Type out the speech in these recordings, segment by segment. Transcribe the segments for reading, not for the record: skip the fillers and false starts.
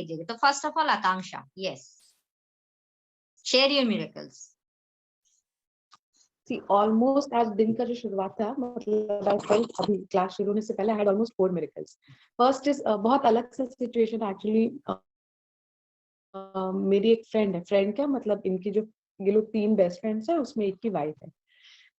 कीजिएगा। तो first of all Akanksha, yes, share your miracles. See, almost आज दिन का जो शुरुआत था, मतलब I felt अभी क्लास शुरू होने से पहले I had almost 4 miracles. First is बहुत अलग सा सिचुएशन एक्चुअली। मेरी एक फ्रेंड क्या मतलब इनकी जो ये लोग 3 बेस्ट फ्रेंड्स हैं, उसमें एक की वाइफ है।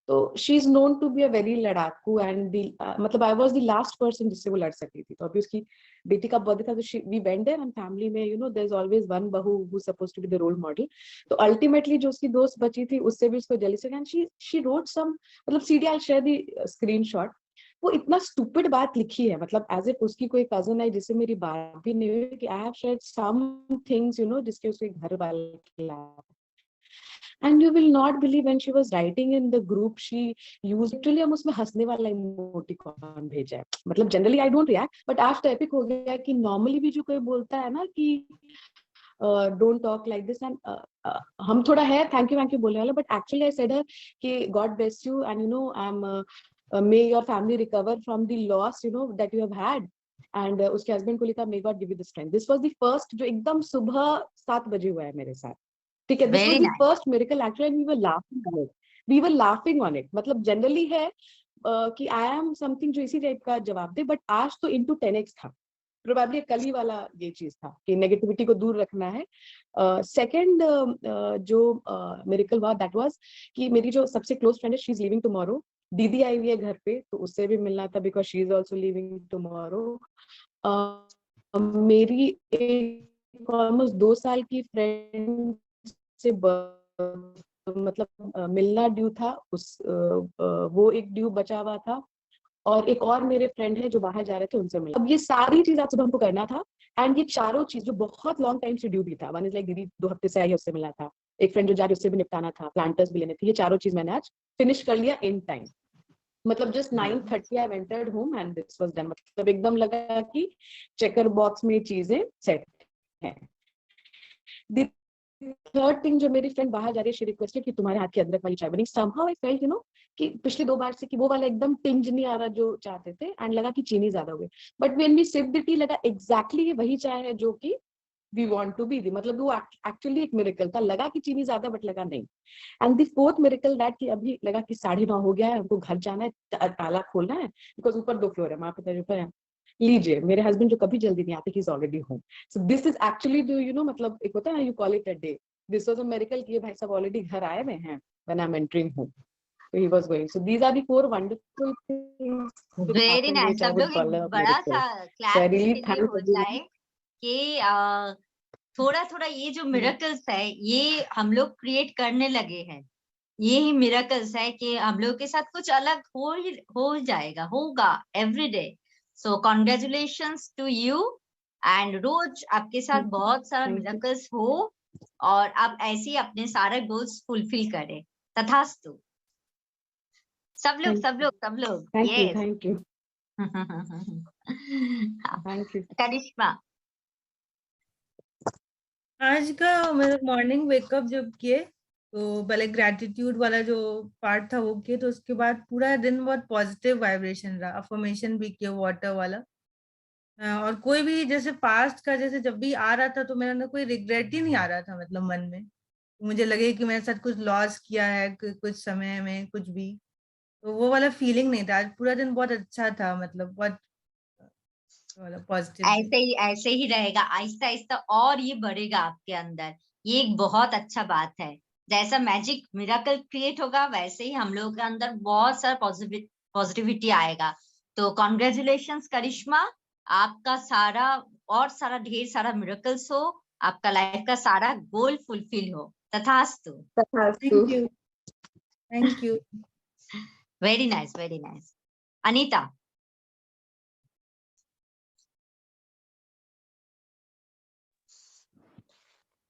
तो she is known to be a very लड़ाकू एंड मतलब I was the last person जिससे वो लड़ सकती थी। तो अभी उसकी बेटी का बर्थडे था, तो we went there and family में you know there is always one बहू who supposed to be the role model. तो अल्टीमेटली जो उसकी दोस्त बची थी उससे भी उसको jealousy and she wrote some, मतलब सीडी आई शेयर द स्क्रीनशॉट। वो इतना स्टूपिड बात लिखी है, मतलब एज इफ उसकी कोई कजन है जिससे मेरी बात भी नहीं हुई, कि I have shared some things you know जिसके उसके घर वाले के खिलाफ। And you will not believe when she was writing in the group, she used literally हम उसमें हंसने वाला इमोटिकॉन भेजा है। मतलब generally I don't react, but आज तो एपिक हो गया कि नॉर्मली भी जो कोई बोलता है ना कि don't talk like this and हम थोड़ा है थैंक यू बोलने वाला, बट एक्चुअली आई सेड हर कि God bless you and you know I am may your family recover from the loss you know that you have had. And उसके husband को लिखा may God give you the strength. This was the first जो एकदम सुबह 7 बजे हुआ है मेरे साथ, ठीक है। This was the first miracle actually, we were laughing on it, we were laughing on it. मतलब जनरली है कि आई एम समथिंग जो इसी टाइप का जवाब दे, बट आज तो इनटू 10x था। प्रोबेबली कल ही वाला ये चीज था कि नेगेटिविटी को दूर रखना है। सेकंड जो मिरेकल हुआ दैट वाज कि मेरी जो सबसे क्लोज फ्रेंड है शी इज लिविंग टुमारो। दीदी आई हुई है घर पे, तो उससे भी मिलना था because she is also living tomorrow. मेरी एक ऑलमोस्ट 2 साल की फ्रेंड से मतलब मिलना ड्यू था, उस वो एक ड्यू बचा हुआ था, और एक और मेरे फ्रेंड है जो बाहर जा रहे थे उनसे मिलना। अब ये सारी चीज आज सुबह हमको करना था, एंड ये चारों चीज जो बहुत लॉन्ग टाइम से ड्यू भी था। वन इज लाइक दीदी 2 हफ्ते से आई है उससे मिलना था, एक फ्रेंड जो जा रही उससे भी निपटाना था, प्लांटर्स भी लेने थे, ये चारों चीज मैंने आज फिनिश कर लिया इन टाइम। मतलब just 9:30 I entered home and this was done. मतलब एकदम लगा कि चेकर बॉक्स में चीजें सेट हैं। थर्ड थिंग, जो मेरी फ्रेंड बाहर जा रही है, शी रिक्वेस्टेड कि तुम्हारे हाथ की अदरक वाली चाय बनी। Somehow I felt you know कि पिछली 2 बार से कि वो वाला एकदम टिंज नहीं आ रहा जो चाहते थे, एंड लगा कि चीनी ज्यादा हो गई। But when we sip the tea लगा एग्जैक्टली ये वही चाय है जो कि we want to be the. मतलब वो एक्चुअली एक मिरेकल था, लगा कि चीनी ज्यादा बट लगा नहीं। And the fourth miracle that कि अभी लगा कि 9:30 हो गया है, हमको घर जाना है, ताला खोलना है, बिकॉज ऊपर 2 फ्लोर है, वहां पे ऊपर है। लीजिए, मेरे हस्बैंड जो कभी जल्दी नहीं आते, he is already home. So this is actually do you know मतलब एक होता है ना, you call it a day. This was a miracle कि ये भाई साहब ऑलरेडी घर आए हुए हैं when I am entering home, so he was going. So these are the 4 wonderful things which very happened, nice. which I सब would लोग एक call a बड़ा सा miracle. So I clap really इसके लिए thank हो जाए everyone. कि थोड़ा थोड़ा ये जो मिरेकल्स है ये हम लोग क्रिएट करने लगे हैं। ये ही मिरेकल्स है कि हम लोग के साथ कुछ अलग हो जाएगा, होगा every day. So congratulations to you, and रोज आपके साथ बहुत सारा मिरेकल्स हो और आप ऐसे ही अपने सारे गोल्स फुलफिल करें। तथास्तु। सब लोग Thank you, yes. thank you, thank you. करिश्मा, आज का मतलब मॉर्निंग वेकअप जब किए तो पहले ग्रैटिट्यूड वाला जो पार्ट था वो किए, तो उसके बाद पूरा दिन बहुत पॉजिटिव वाइब्रेशन रहा। अफर्मेशन भी किया वाटर वाला। और कोई भी जैसे पास्ट का जैसे जब भी आ रहा था तो मेरे अंदर कोई रिग्रेट ही नहीं आ रहा था, मतलब मन में मुझे लगे कि मेरे साथ कुछ लॉस किया है कुछ समय में कुछ भी, तो वो वाला फीलिंग नहीं था। आज पूरा दिन बहुत अच्छा था, मतलब बहुत पॉजिटिव। ऐसे ही रहेगा, आहिस्ता आहिस्ता और ये बढ़ेगा आपके अंदर। ये एक बहुत अच्छा बात है। जैसा मैजिक मिराकल क्रिएट होगा वैसे ही हम लोगों के अंदर बहुत सारा पॉजिटिविटी आएगा। तो कॉन्ग्रेचुलेशंस करिश्मा, आपका सारा और सारा ढेर सारा मिरेकल्स हो, आपका लाइफ का सारा गोल फुलफिल हो। तथास्तु। Thank you. Very nice, very nice. Anita.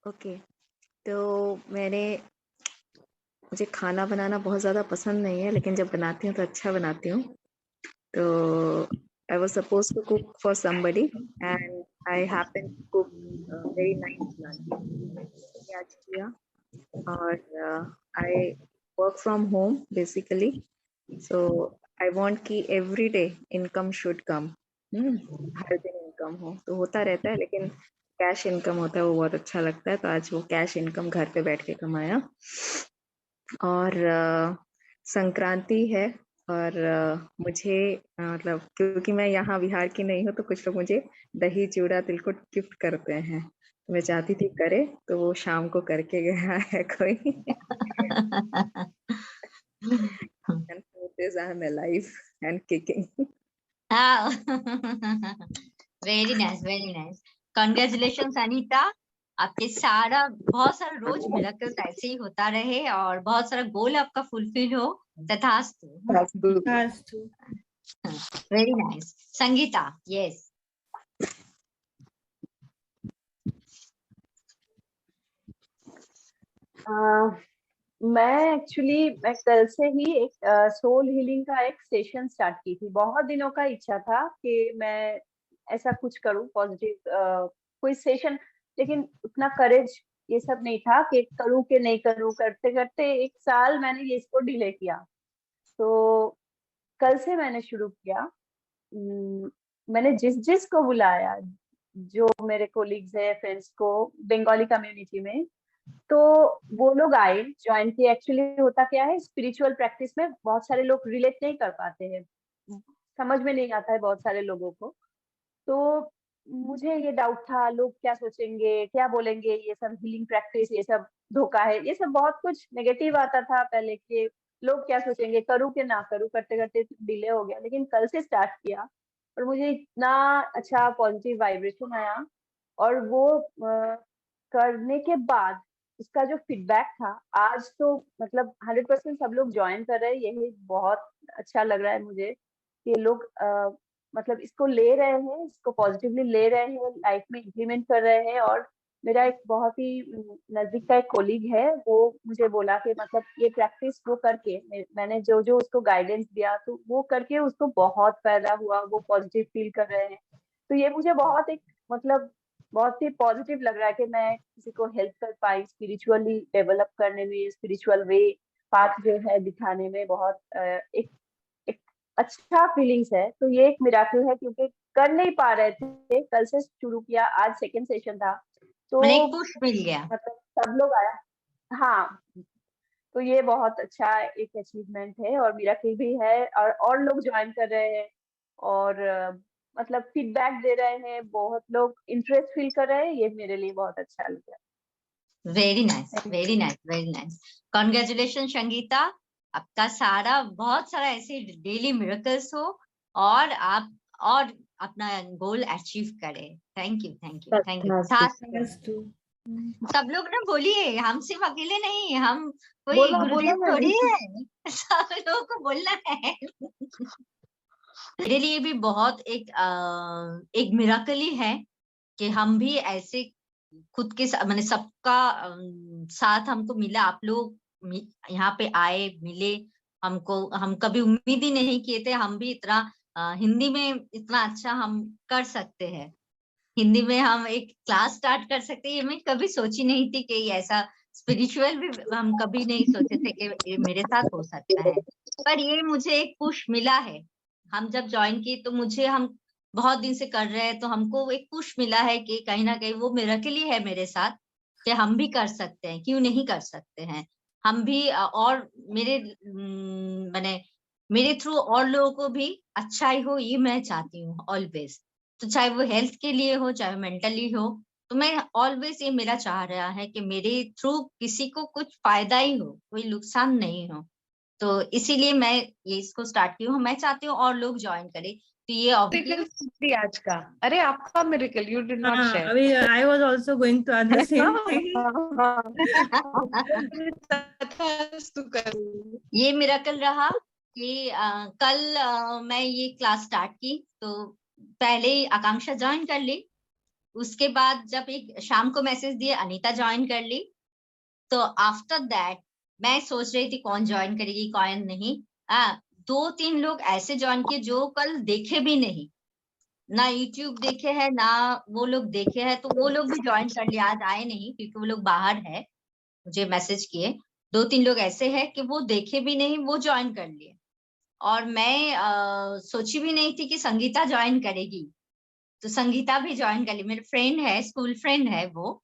Okay, तो मुझे खाना बनाना बहुत ज़्यादा पसंद नहीं है, लेकिन जब बनाती हूँ तो अच्छा बनाती हूँ। तो I was supposed to cook for somebody and I happen to cook very nice lunch आज किया। और I work from home basically, so I want कि every day income should come, हर दिन इनकम हो। तो होता रहता है, लेकिन कैश इनकम होता है वो बहुत अच्छा लगता है, तो आज वो कैश इनकम घर पे बैठ के कमाया। और संक्रांति है और मुझे मतलब क्योंकि मैं यहाँ बिहार की नहीं हूँ तो कुछ लोग मुझे दही चूड़ा तिलकुट गिफ्ट करते हैं, तो मैं चाहती थी करे, तो वो शाम को करके गया है कोई। And food is I'm alive and kicking. Very nice, very nice. Congratulations Anita, आपके सारा बहुत सारा रोज मिराकल्स ऐसे ही होता रहे और बहुत सारा गोल आपका फुलफिल हो, तथास्तु। Very nice. संगीता, यस। मैं कल से ही एक सोल हीलिंग का एक सेशन स्टार्ट की थी। बहुत दिनों का इच्छा था कि मैं ऐसा कुछ करूं, पॉजिटिव कोई सेशन, लेकिन उतना करेज ये सब नहीं था कि करूं कि नहीं करूं। करते करते 1 साल मैंने ये इसको डिले किया, तो कल से मैंने शुरू किया। मैंने जिस को बुलाया, जो मेरे कोलीग्स है, फ्रेंड्स को, बंगाली कम्युनिटी में, तो वो लोग आए, ज्वाइन किए। एक्चुअली होता क्या है, स्पिरिचुअल प्रैक्टिस में बहुत सारे लोग रिलेट नहीं कर पाते हैं, समझ में नहीं आता है बहुत सारे लोगों को। तो मुझे ये डाउट था, लोग क्या सोचेंगे, क्या बोलेंगे, ये सब हीलिंग प्रैक्टिस, ये सब धोखा है, ये सब बहुत कुछ नेगेटिव आता था पहले के। लोग क्या सोचेंगे, करूँ कि ना करूँ, करते करते डिले हो गया। लेकिन कल से स्टार्ट किया और मुझे इतना अच्छा पॉजिटिव वाइब्रेशन आया, और वो करने के बाद उसका जो फीडबैक था, आज तो मतलब 100% सब लोग ज्वाइन कर रहे हैं। यही बहुत अच्छा लग रहा है मुझे कि लोग मतलब इसको ले रहे हैं, इसको पॉजिटिवली ले रहे हैं, लाइफ में इम्प्लीमेंट कर रहे हैं। और मेरा एक बहुत ही नजदीक का एक कोलीग है, वो मुझे बोला कि मतलब ये प्रैक्टिस वो करके, मैंने जो जो उसको गाइडेंस दिया, तो वो करके उसको बहुत फायदा हुआ, वो पॉजिटिव फील कर रहे हैं। तो ये मुझे बहुत एक मतलब बहुत ही पॉजिटिव लग रहा है कि मैं किसी को हेल्प कर पाई स्पिरिचुअली डेवलप करने में, स्पिरिचुअल वे पाथ जो है दिखाने में। बहुत एक अच्छा फीलिंग्स है। तो ये एक मिराकल है, क्योंकि कर नहीं पा रहे थे। कल से शुरू किया, आज सेकंड सेशन था, तो मैंने एक पुश मिल गया। मतलब सब लोग आया। हाँ, तो ये बहुत अच्छा एक अचीवमेंट है और मिराकल भी है। और लोग ज्वाइन कर रहे हैं और मतलब फीडबैक दे रहे हैं, बहुत लोग इंटरेस्ट फील कर रहे हैं। ये मेरे लिए बहुत अच्छा लग रहा है। Very nice, very nice, very nice. Congratulation Sangeeta, आपका सारा बहुत सारा ऐसे डेली मिरेकल्स हो और आप और अपना गोल अचीव करें। Thank you, thank you, thank you. सब लोग ना बोलिए, हम सिर्फ अकेले नहीं, हम कोई गुरुदेव थोड़ी है, सब लोगों को बोलना है। मेरे लिए भी बहुत एक मिराकल ही है कि हम भी ऐसे खुद के मैंने सबका साथ हमको मिला। आप लोग यहाँ पे आए, मिले हमको, हम कभी उम्मीद ही नहीं किए थे हम भी इतना हिंदी में इतना अच्छा हम कर सकते हैं। हिंदी में हम एक क्लास स्टार्ट कर सकते हैं, ये मैं कभी सोची नहीं थी कि ऐसा स्पिरिचुअल भी हम कभी नहीं सोचे थे कि ये मेरे साथ हो सकता है। पर ये मुझे एक पुश मिला है। हम जब ज्वाइन किए तो मुझे, हम बहुत दिन से कर रहे हैं तो हमको एक पुश मिला है कि कहीं ना कहीं वो मिरेकल ही है मेरे साथ कि हम भी कर सकते हैं, क्यों नहीं कर सकते हैं हम भी। और मैंने मेरे थ्रू और लोगों को भी अच्छा ही हो, ये मैं चाहती हूँ ऑलवेज। तो चाहे वो हेल्थ के लिए हो, चाहे मेंटली हो, तो मैं ऑलवेज ये मेरा चाह रहा है कि मेरे थ्रू किसी को कुछ फायदा ही हो, कोई नुकसान नहीं हो। तो इसीलिए मैं ये इसको स्टार्ट की हूँ। मैं चाहती हूँ और लोग ज्वाइन करें। तो ये मिरेकल आज का, अरे आपका miracle you did not share. अभी I was also going to ask the same thing. ये मिरेकल रहा कि कल मैं ये क्लास स्टार्ट की, तो पहले आकांक्षा ज्वाइन कर ली। उसके बाद जब एक शाम को मैसेज दिए, अनीता ज्वाइन कर ली। तो आफ्टर दैट मैं सोच रही थी कौन ज्वाइन करेगी कौन नहीं। 2-3 लोग ऐसे ज्वाइन किए जो कल देखे भी नहीं, ना यूट्यूब देखे हैं ना वो लोग देखे हैं, तो वो लोग भी ज्वाइन कर लिया। आज आए नहीं क्योंकि वो लोग बाहर है, मुझे मैसेज किए। 2-3 लोग ऐसे हैं कि वो देखे भी नहीं, वो ज्वाइन कर लिए। और मैं सोची भी नहीं थी कि संगीता ज्वाइन करेगी। तो संगीता भी ज्वाइन कर ली, मेरे फ्रेंड है, स्कूल फ्रेंड है वो।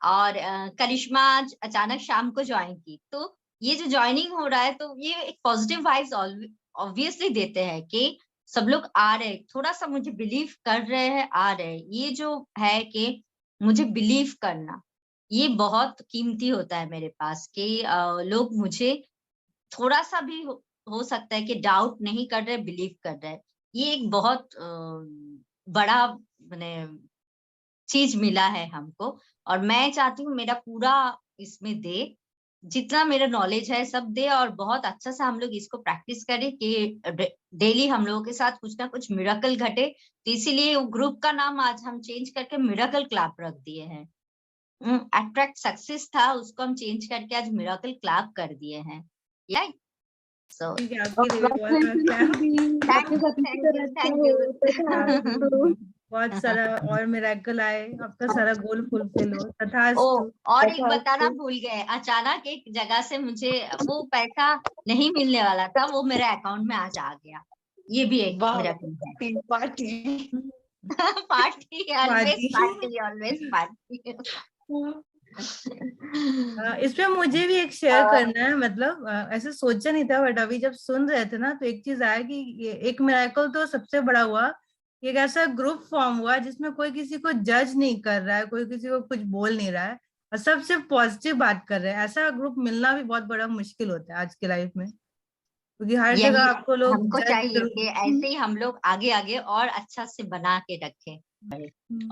और करिश्मा आज अचानक शाम को ज्वाइन की। तो ये जो ज्वाइनिंग हो रहा है तो ये एक पॉजिटिव वाइब्स ऑब्वियसली देते हैं कि सब लोग आ रहे, थोड़ा सा मुझे बिलीव कर रहे हैं, आ रहे। ये जो है कि मुझे बिलीव करना, ये बहुत कीमती होता है मेरे पास कि लोग मुझे थोड़ा सा भी हो सकता है कि डाउट नहीं कर रहे, बिलीव कर रहे। ये एक बहुत बड़ा मैंने चीज मिला है हमको। और मैं चाहती हूँ मेरा पूरा इसमें दे, जितना मेरा नॉलेज है सब दे, और बहुत अच्छा से हम लोग इसको प्रैक्टिस करें कि डेली हम लोगों के साथ कुछ ना कुछ मिरेकल घटे। तो इसीलिए वो ग्रुप का नाम आज हम चेंज करके मिरेकल क्लब रख दिए हैं। अट्रैक्ट सक्सेस था, उसको हम चेंज करके आज मिरेकल क्लब कर दिए हैं। सो ठीक है, आपके लिए भी बहुत थैंक यू। बहुत सारा और मिरेकल आए, आपका सारा गोल फुलफिल हो, ओ, तथास्तु। और एक बताना भूल गए, अचानक एक जगह से मुझे वो पैसा नहीं मिलने वाला था, वो मेरे अकाउंट में आज आ गया। ये भी एक मेरा है। Party party, always party. Always party. इसमें मुझे भी एक शेयर करना है, मतलब ऐसे सोचा नहीं था, बट अभी जब सुन रहे थे ना तो एक चीज आया कि एक मिरेकल तो सबसे बड़ा हुआ, एक ऐसा ग्रुप फॉर्म हुआ जिसमें कोई किसी को जज नहीं कर रहा है, कोई किसी को कुछ बोल नहीं रहा है, और सब सिर्फ पॉजिटिव बात कर रहे हैं। ऐसा ग्रुप मिलना भी बहुत बड़ा मुश्किल होता है आज के लाइफ में, क्योंकि हर जगह यही आपको लोग हमको जज चाहिए कि ऐसे ही हम लोग आगे आगे और अच्छा से बना के रखें।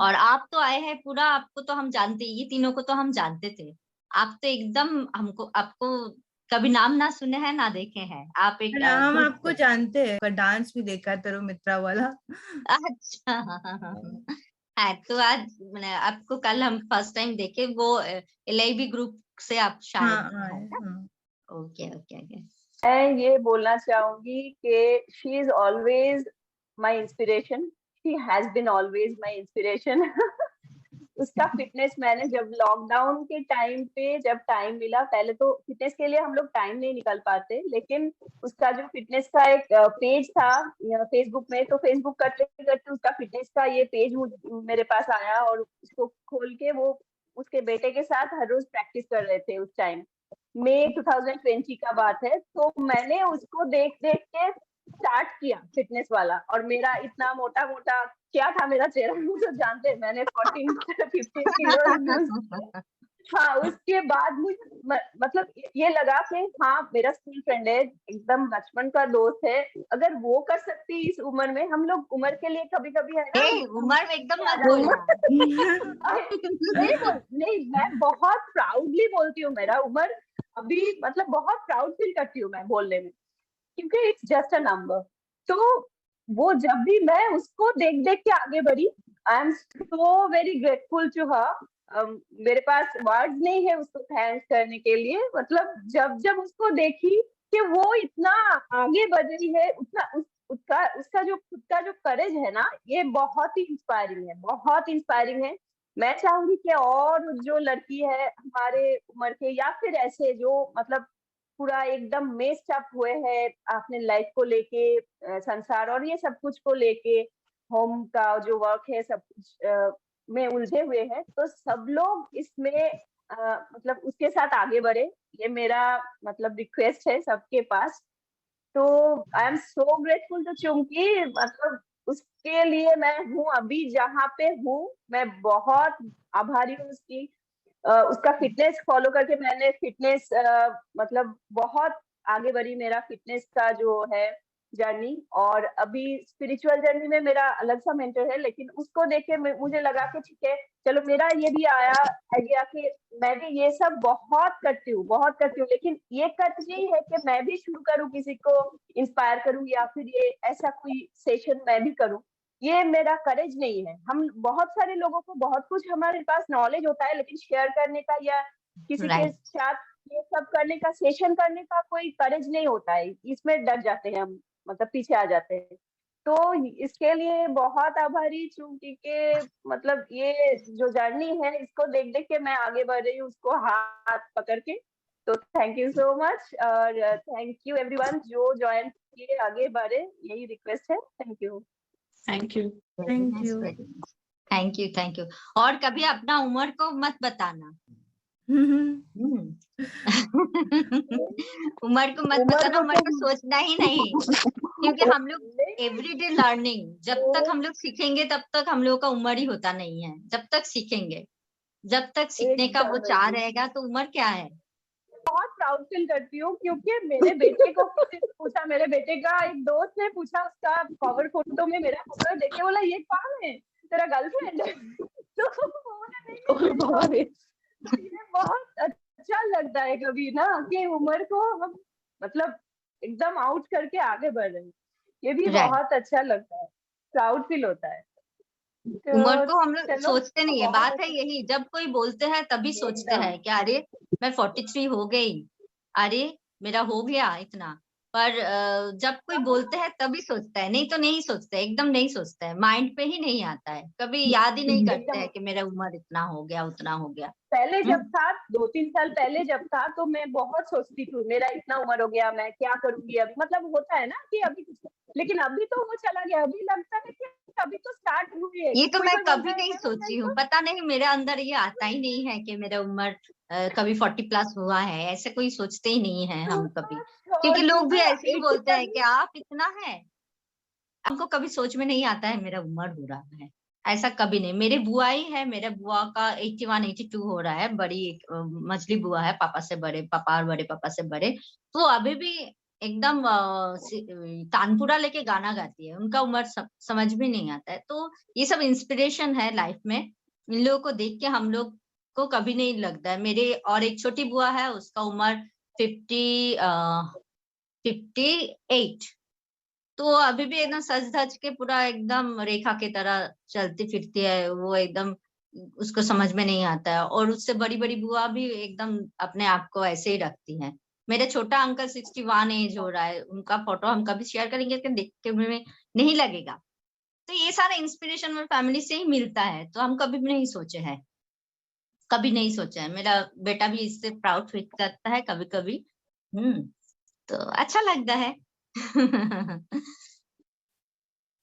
और आप तो आए हैं पूरा, आपको तो हम जानते, ये तीनों को तो हम जानते थे। आप तो एकदम हमको, आपको कभी नाम ना सुने हैं ना देखे हैं, आप एक हम group आपको थे। जानते हैं, डांस भी देखा है तरु मित्रा वाला। अच्छा। है तो आज मैंने आपको कल हम फर्स्ट टाइम देखे, वो LIB ग्रुप से आप शायद हाँ, है ना? हाँ। Okay okay okay. मैं ये बोलना चाहूंगी कि she is always my inspiration, she has been always my inspiration. उसका फिटनेस मैंने जब लॉकडाउन के टाइम पे जब टाइम मिला, पहले तो फिटनेस के लिए हम लोग टाइम नहीं निकाल पाते, लेकिन उसका जो फिटनेस का एक पेज था फेसबुक में, तो फेसबुक करते करते उसका फिटनेस का ये पेज मेरे पास आया, और उसको खोल के वो उसके बेटे के साथ हर रोज प्रैक्टिस कर रहे थे। उस टाइम मई 2020 का बात है, तो मैंने उसको देख देख के स्टार्ट किया फिटनेस वाला। और मेरा इतना मोटा मोटा क्या था मेरा चेहरा, मुझे जानते हैं, मैंने 14-15 किलो लूज। हाँ, उसके बाद मुझे मतलब ये लगा कि हाँ, मेरा स्कूल फ्रेंड है, एकदम बचपन का दोस्त है, अगर वो कर सकती इस उम्र में, हम लोग उम्र के लिए कभी कभी है ना, उम्र में एकदम मत बोलना। नहीं, मैं बहुत प्राउडली बोलती हूँ, मेरा उम्र अभी मतलब बहुत प्राउड फील करती हूँ मैं बोलने में, क्योंकि इट्स जस्ट अ नंबर। तो वो जब भी मैं उसको देख देख के आगे बढ़ी, I am so very grateful to her. मेरे पास वर्ड्स नहीं है उसको थैंक्स करने के लिए। मतलब जब जब उसको देखी कि वो इतना आगे बढ़ रही है, उतना उसका जो खुद का जो करेज है ना, ये बहुत ही इंस्पायरिंग है, बहुत इंस्पायरिंग है। मैं चाहूंगी कि और जो लड़की है हमारे उम्र के, या फिर ऐसे जो मतलब पूरा एकदम मेस्ड अप हुए हैं अपने लाइफ को लेके, संसार और ये सब कुछ को लेके, होम का जो वर्क है सब कुछ में उलझे हुए हैं, तो सब लोग इसमें मतलब उसके साथ आगे बढ़े, ये मेरा मतलब रिक्वेस्ट है सबके पास। तो I am so grateful to Chumki, मतलब उसके लिए मैं हूँ अभी जहाँ पे हूँ, मैं बहुत आभारी हूँ उसकी। उसका फिटनेस फॉलो करके मैंने फिटनेस मतलब बहुत आगे बढ़ी, मेरा फिटनेस का जो है जर्नी। और अभी स्पिरिचुअल जर्नी में मेरा अलग सा मेंटर है, लेकिन उसको देख के मुझे लगा कि ठीक है, चलो मेरा ये भी आया आइडिया कि मैं भी ये सब बहुत करती हूँ, बहुत करती हूँ, लेकिन ये कर्ज यही है कि मैं भी शुरू करूँ, किसी को इंस्पायर करूँ, या फिर ये ऐसा कोई सेशन मैं भी करूँ। ये मेरा करेज नहीं है। हम बहुत सारे लोगों को बहुत कुछ हमारे पास नॉलेज होता है, लेकिन शेयर करने का या किसी के राइट। साथ ये सब करने का, सेशन करने का कोई करेज नहीं होता है, इसमें डर जाते हैं हम, मतलब पीछे आ जाते हैं। तो इसके लिए बहुत आभारी चूंकि के मतलब ये जो जर्नी है, इसको देख देख के मैं आगे बढ़ रही हूँ, उसको हाथ पकड़ के। तो थैंक यू सो मच, और थैंक यू एवरीवन जो ज्वाइन किए, आगे बढ़े, यही रिक्वेस्ट है। Thank you. Thank you. Thank you. Thank you, thank you. और कभी अपना उम्र को मत बताना। उम्र को मत बताना, उम्र को सोचना ही नहीं, क्योंकि हम लोग एवरीडे लर्निंग, जब तक हम लोग सीखेंगे तब तक हम लोग का उम्र ही होता नहीं है। जब तक सीखेंगे, जब तक सीखने का वो चाह रहेगा तो उम्र क्या है। बहुत प्राउड फील करती हूँ, क्योंकि मेरे बेटे को किसी ने पूछा, मेरे बेटे का एक दोस्त ने पूछा, उसका कवर फोटो में मेरा फोटो देख के बोला ये कौन है, तेरा गर्लफ्रेंड? तो बहुत अच्छा लगता है कभी ना कि उम्र को हम मतलब एकदम आउट करके आगे बढ़ रहे हैं, ये भी बहुत अच्छा लगता है, प्राउड फील होता है। उम्र को हम लोग चलो, सोचते नहीं है, बहुत बात है यही, जब कोई बोलते हैं तभी सोचते एकदम। हैं कि अरे मैं 43 हो गई, अरे मेरा हो गया इतना। पर जब कोई बोलते हैं तभी सोचता है, नहीं तो नहीं सोचते, एकदम नहीं सोचता है, माइंड पे ही नहीं आता है, कभी याद ही नहीं करते हैं कि मेरा उम्र इतना हो गया, उतना हो गया। पहले जब था 2-3 साल पहले जब था तो मैं बहुत सोचती थी मेरा इतना उम्र हो गया, मैं क्या करूंगी अभी, मतलब होता है ना कि अभी कुछ, लेकिन अभी तो वो चला गया, अभी लगता है कि अभी तो स्टार्ट हुई है। ये तो कोई मैं बोलता कभी है नहीं मैं सोची हूँ, पता नहीं मेरे अंदर ये आता ही नहीं है कि मेरा उम्र कभी 40 प्लस हुआ है, ऐसे कोई सोचते ही नहीं है हम कभी, क्योंकि लोग भी ऐसे ही बोलते हैं कि आप इतना है, हमको कभी सोच में नहीं आता है मेरा उम्र हो रहा है, ऐसा कभी नहीं। मेरे बुआ ही है, मेरे बुआ का 81 82 हो रहा है, बड़ी एक मछली बुआ है, पापा से बड़े, पापा और बड़े पापा से बड़े, तो अभी भी एकदम तानपुरा लेके गाना गाती है, उनका उम्र समझ में नहीं आता है। तो ये सब इंस्पिरेशन है लाइफ में, इन लोगों को देख के हम लोग को कभी नहीं लगता है। मेरे और एक छोटी बुआ है, उसका उम्र 58, तो अभी भी एकदम सज धज के पूरा एकदम रेखा की तरह चलती फिरती है, वो एकदम उसको समझ में नहीं आता है। और उससे बड़ी बड़ी बुआ भी एकदम अपने आप को ऐसे ही रखती हैं। मेरे छोटा अंकल 61 एज हो रहा है, उनका फोटो हम कभी शेयर करेंगे कि देख के में नहीं लगेगा। तो ये सारा इंस्पिरेशन मेरे फैमिली से ही मिलता है, तो हम कभी भी नहीं सोचे हैं, कभी नहीं सोचा है। मेरा बेटा भी इससे प्राउड फील करता है कभी कभी। तो अच्छा लगता है।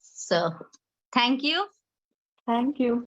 So, thank you. Thank you.